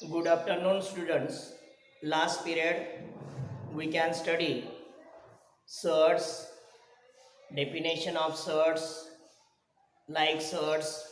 Good afternoon, students. Last period we can study surds, definition of surds, like surds,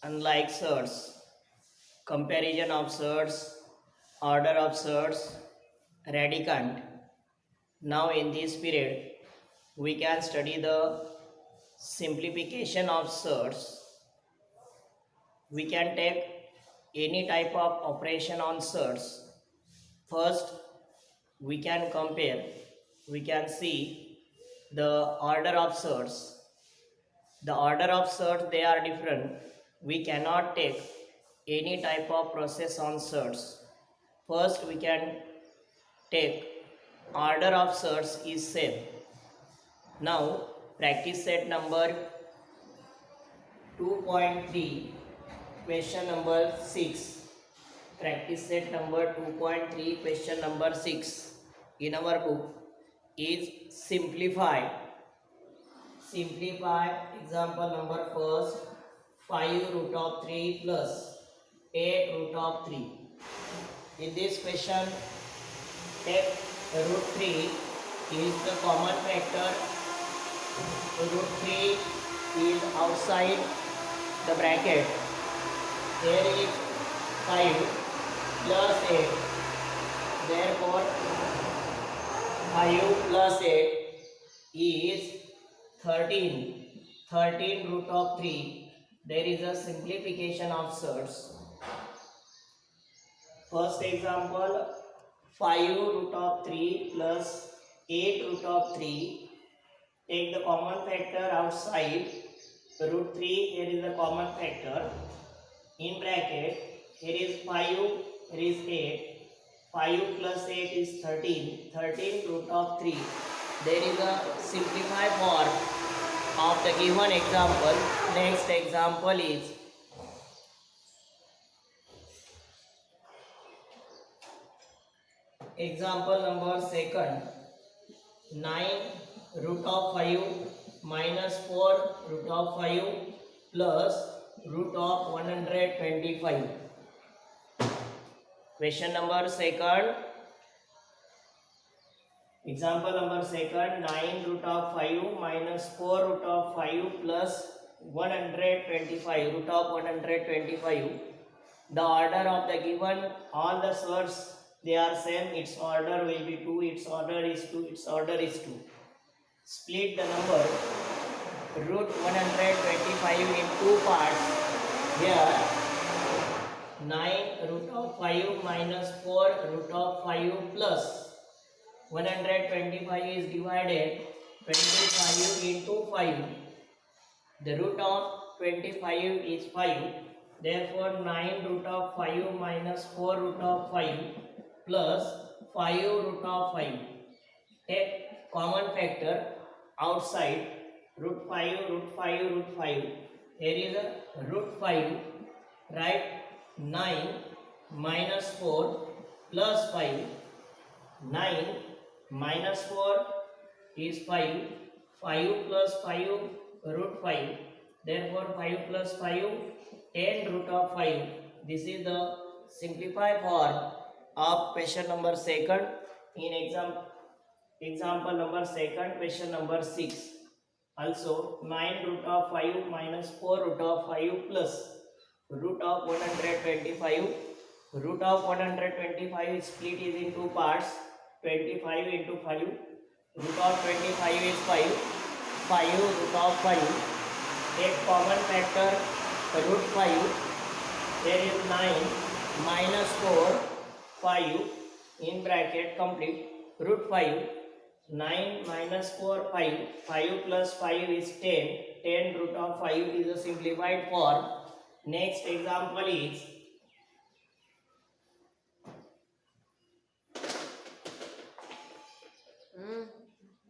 unlike surds, comparison of surds, order of surds, radicand. Now in this period we can study the simplification of surds. We can take any type of operation on surds. First, we can compare, we can see the order of surds. The order of surds, they are different. We cannot take any type of process on surds. First, we can take order of surds is same. Now, practice set number 2.3, question number 6. Practice set number 2.3, question number 6 in our book is simplify. Example number first, 5 root of 3 plus 8 root of 3. In this question, take root 3 is the common factor. Root 3 is outside the bracket. There is 5 plus 8. Therefore, 5 plus 8 is 13. 13 root of 3. There is a simplification of surds. First example, 5 root of 3 plus 8 root of 3. Take the common factor outside. Root 3, here is the common factor. In bracket, here is 5, here is 8. 5 plus 8 is 13. 13 root of 3. There is a simplified form of the given example. Next example is example number second. 9 root of 5 minus 4 root of 5 plus root of 125. Question number second. Example number second, 9 root of 5 minus 4 root of 5 plus 125, root of 125. The order of the given, all the surds, they are same. Its order will be 2, its order is 2, its order is 2. Split the number root 125 in two parts. Here 9 root of 5 minus 4 root of 5 plus 125 is divided 25 into 5. The root of 25 is 5. Therefore 9 root of 5 minus 4 root of 5 plus 5 root of 5. Take common factor outside. Root 5, root 5, root 5. Here is a root 5. Write 9 minus 4 plus 5. 9 minus 4 is 5. 5 plus 5 root 5. Therefore 5 plus 5 10 root of 5. This is the simplified form of question number second in example number second, question number 6. Also 9 root of 5 minus 4 root of 5 plus root of 125. Root of 125 split is in two parts. 25 into 5. Root of 25 is 5. 5 root of 5. Take common factor root 5. There is 9 minus 4 5 in bracket complete. Root 5. 9 minus 4 5. 5 plus 5 is 10. 10 root of 5 is a simplified form. Next example is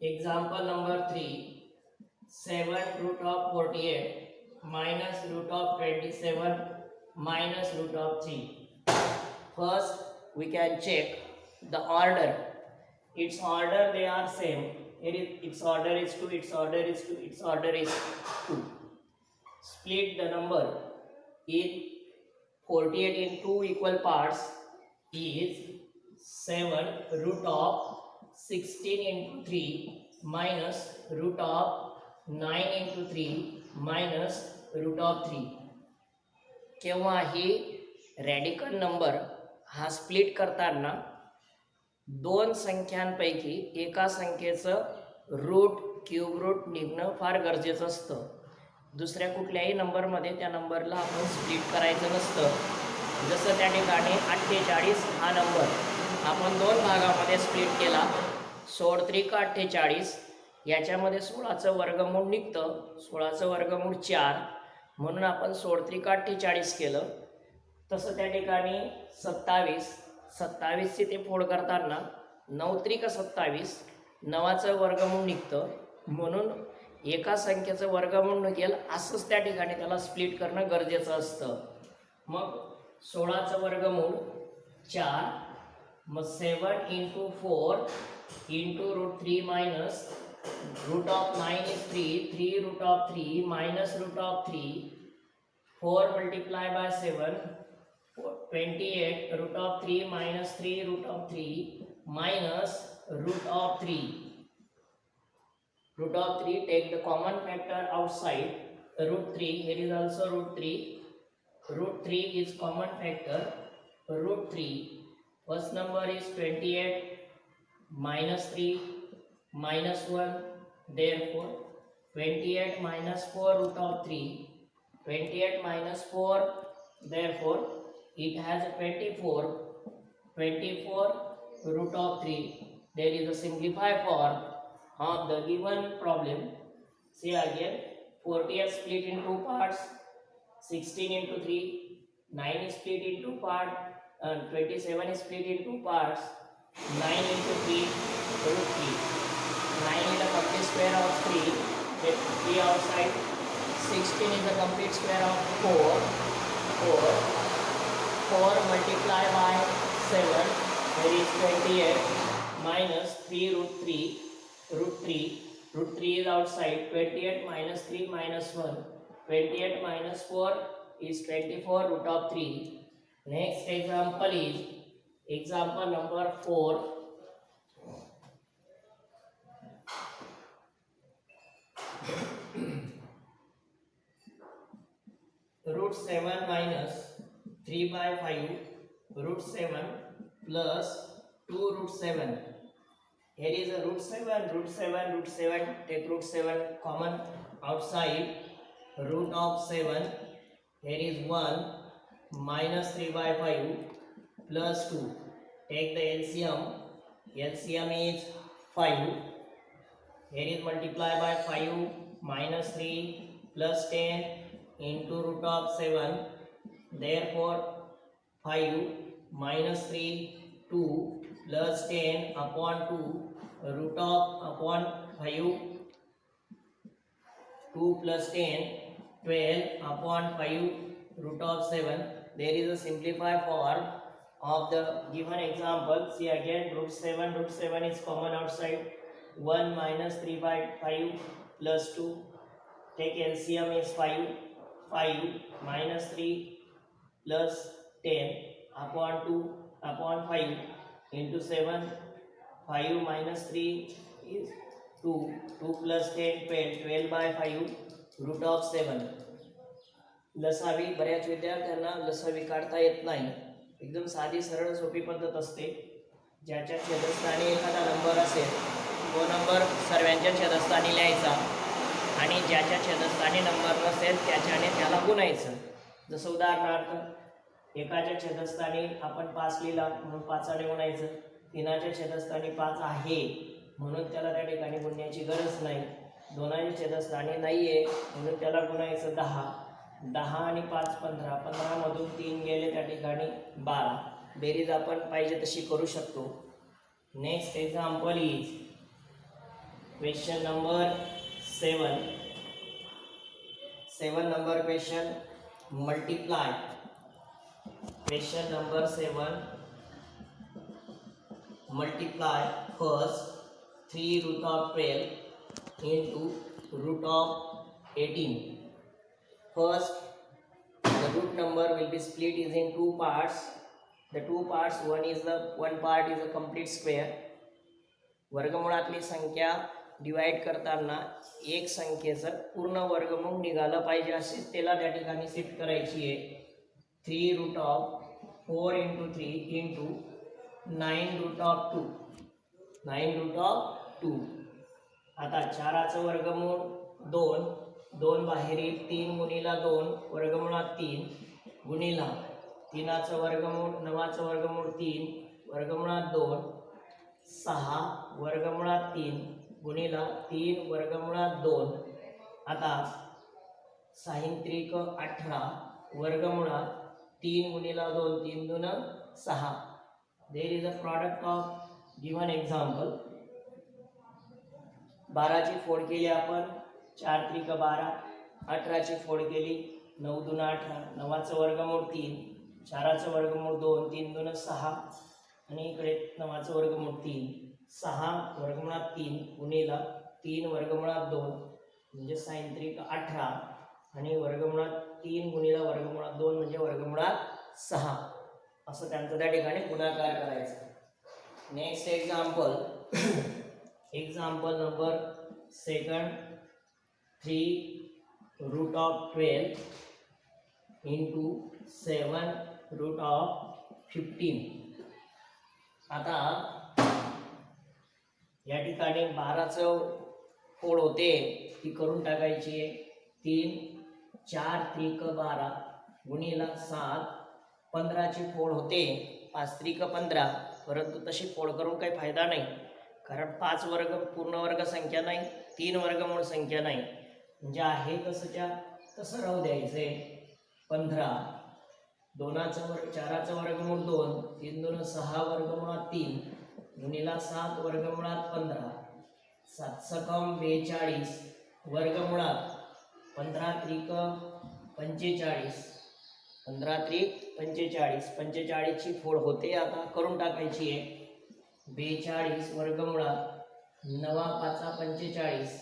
example number 3. 7 root of 48 minus root of 27 minus root of 3. First, we can check the order. Its order, they are same. Its order is 2, its order is 2, its order is 2. Split the number in 48 in two equal parts. is 7 root of 16 into 3 minus root of 9 into 3 minus root of 3. केव्हाही radical number हा split करताना दोन संख्यांपैकी एका संख्येचं root cube root निघणं फार गरजेचं असतं. दुसऱ्या कुठल्याही नंबरमध्ये त्या नंबरला आपण स्प्लिट करायचं नसतं. जसं त्या ठिकाणी 48 हा नंबर आपण दोन भागामध्ये स्प्लिट केला. 16 का 48 याच्यामध्ये 16चं वर्गमूळ निघतं. 16चं वर्गमूळ 4 म्हणून आपण 16 का 48 केलं. तसं त्या ठिकाणी 27ची ते फोड करताना 9 का 27 9चं वर्गमूळ निघतं. म्हणून एका संख्येचं वर्गमूळ निघेल असंच त्या ठिकाणी त्याला स्प्लिट करणं गरजेचं असतं. मग 16चं वर्गमूळ 4, मग 7 into 4 into root 3 minus root of 9 is 3 root of 3 minus root of 3, 4 multiplied by 7, 28 root of 3 minus 3 root of 3 minus root of 3. Root of 3, take the common factor outside. Root 3, here is also root 3. Root 3 is common factor. Root 3, first number is 28 minus 3 minus 1. Therefore 28 minus 4 root of 3. 28 minus 4, therefore it has 24. 24 root of 3. There is a simplified form of the given problem. See again, 40 is split in two parts. 16 into 3, 9 is split in two parts, and 27 is split in two parts. 9 into 3 root 3. 9 is the complete square of 3. Take 3 outside. 16 is the complete square of 4. 4 multiplied by 7, there is 28 minus 3 root 3. Root 3. Root 3 is outside. 28 minus 3 minus 1. 28 minus 4 is 24 root of 3. Next example is example number 4. Root 7 minus 3 by 5 root 7 plus 2 root 7. Here is a root 7, root 7, root 7. Take root 7 common outside. Root of 7, here is 1 minus 3 by 5 plus 2. Take the LCM. LCM is 5. Here is multiplied by 5 minus 3 plus 10 into root of 7. Therefore 5 minus 3 2 plus 10 upon 2 root of upon 5 2 plus 10 12 upon 5 root of 7. There is a simplified form of the given example. See again, root 7 is common outside. 1 minus 3 by 5 plus 2. Take LCM is 5. 5 minus 3 plus 10 upon 2 upon 5 into 7. 5 minus 3 is 2. 2 plus 10 12. 12 by 5 root of 7. लसावी बऱ्याच विद्यार्थ्यांना लसावी काढता येत नाही. एकदम साधी सरळ सोपी पद्धत असते. ज्याच्या छेदस्थानी एखादा नंबर असेल तो नंबर सर्वांच्या छेदस्थानी लिहायचा आणि ज्याच्या छेदस्थानी नंबर नसेल त्याच्याने त्याला गुणायचं. जसं उदाहरणार्थ एकाच्या छेदस्थानी आपण 5 लिहिला म्हणून 5ने गुणायचं. 3च्या छेदस्थानी 5 आहे म्हणून त्याला त्या ठिकाणी गुणण्याची गरज नाही. 2च्या छेदस्थानी नाही आहे म्हणून त्याला गुणायचं 10. 10 आणि 5 15. 15 मधून 3 गेले त्या ठिकाणी 12. बेरीज आपण पाहिजे तशी करू शकतो. Next example is question number 7. 7 number question multiply. Question number 7 multiply first 3 root of 12 into root of 18. First, the root number will be split is in two parts. the two parts, one part is a complete square. वर्गमुळातली संख्या divide करताना एक संख्येचं पूर्ण वर्गमूळ निघालं पाहिजे अशीच त्याला त्या ठिकाणी शिफ्ट करायची आहे. 3 root of 4 into 3 into 9 root of 2. 9 root of 2. आता 4चं वर्गमूळ 2, 2 बाहेर येईल, 3 गुणिला 2 वर्गमुळात 3 गुणिला 3चं वर्गमूळ 9चं वर्गमूळ 3 वर्गमुळात 2 6 वर्गमुळात 3 गुणिला 3 वर्गमुळात 2. आता 6 त्रिक 18 वर्गमुळात 3 गुणिला 2 3 दून 6. There is a product of given example. 12ची फोड केली आपण, 4 त्रिक 12. 18ची फोड केली, 9 दून 18. 9चं वर्गमूळ 3, 4चं वर्गमूळ 2 3 दून 6 आणि इकडे 9चं वर्गमूळ 3. 6 वर्गमुळात 3 गुणिला 3 वर्गमुळात 2 म्हणजे 6 त्रिक 18 आणि वर्गमुळात 3 गुणिला वर्गमुळात 2 म्हणजे वर्गमुळात 6. असं त्यांचं त्या ठिकाणी गुणाकार करायचा. Next example, example number 2. 3 root of 12 into 7 root of 15. आता या ठिकाणी 12चं फोड होते ती करून टाकायची आहे. 3 4 त्रिक 12 गुणिला 7. 15ची फोड होते, 5 त्रिक 15, परंतु तशी फोड करून काही फायदा नाही, कारण 5 वर्ग पूर्ण वर्ग संख्या नाही, 3 वर्गमूळ संख्या नाही, म्हणजे आहे तसंच्या तसं राहू द्यायचंय. 15 4चं वर्गमूळ 2 3 दून 6 वर्गमुळात 3 गुणिला 7 वर्गमुळात 15. 7 सकम 42 वर्गमुळात 15 त्रिक 45. 15 त्रिक 45. 45ची फोड होते, आता करून टाकायची आहे. 42 वर्गमुळात 9 5 45.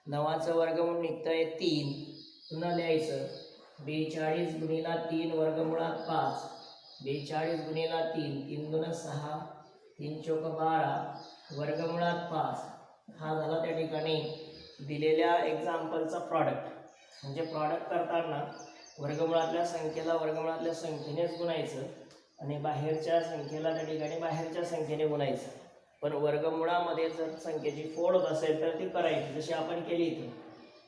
9चं वर्गमूळ निघतंय 3, पुन्हा लिहायचं 42 गुणिला 3 वर्गमुळात 5. 42 गुणिला 3 3 दून 6 3 चौक 12 वर्गमुळात 5. हा झाला त्या ठिकाणी दिलेल्या एक्झाम्पलचा प्रॉडक्ट. म्हणजे प्रॉडक्ट करताना वर्गमुळातल्या संख्येला वर्गमुळातल्या संख्येनेच गुणायचं आणि बाहेरच्या संख्येला त्या ठिकाणी बाहेरच्या संख्येने गुणायचं. पण वर्गमुळामध्ये जर संख्येची फोड होत असेल तर ती करायची, जशी आपण केली इथे.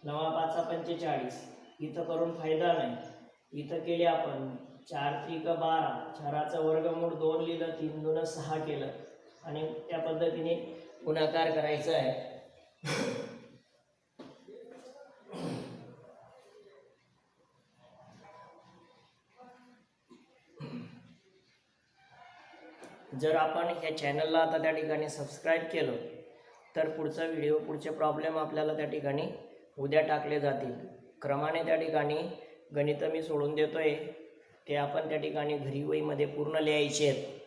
9 5 45. इथं करून फायदा नाही, इथं केली आपण 4 त्रिक 12. 4चं वर्गमूळ 2 लिहिलं, 3 दून 6 केलं आणि त्या पद्धतीने गुणाकार करायचा आहे. जर आपण ह्या चॅनलला आता त्या ठिकाणी सबस्क्राईब केलं तर पुढचा व्हिडिओ, पुढचे प्रॉब्लेम आपल्याला त्या ठिकाणी उद्या टाकले जातील. क्रमाने त्या ठिकाणी गणितं मी सोडून देतोय, ते आपण त्या ठिकाणी घरी वहीमध्ये पूर्ण लिहायचे आहेत.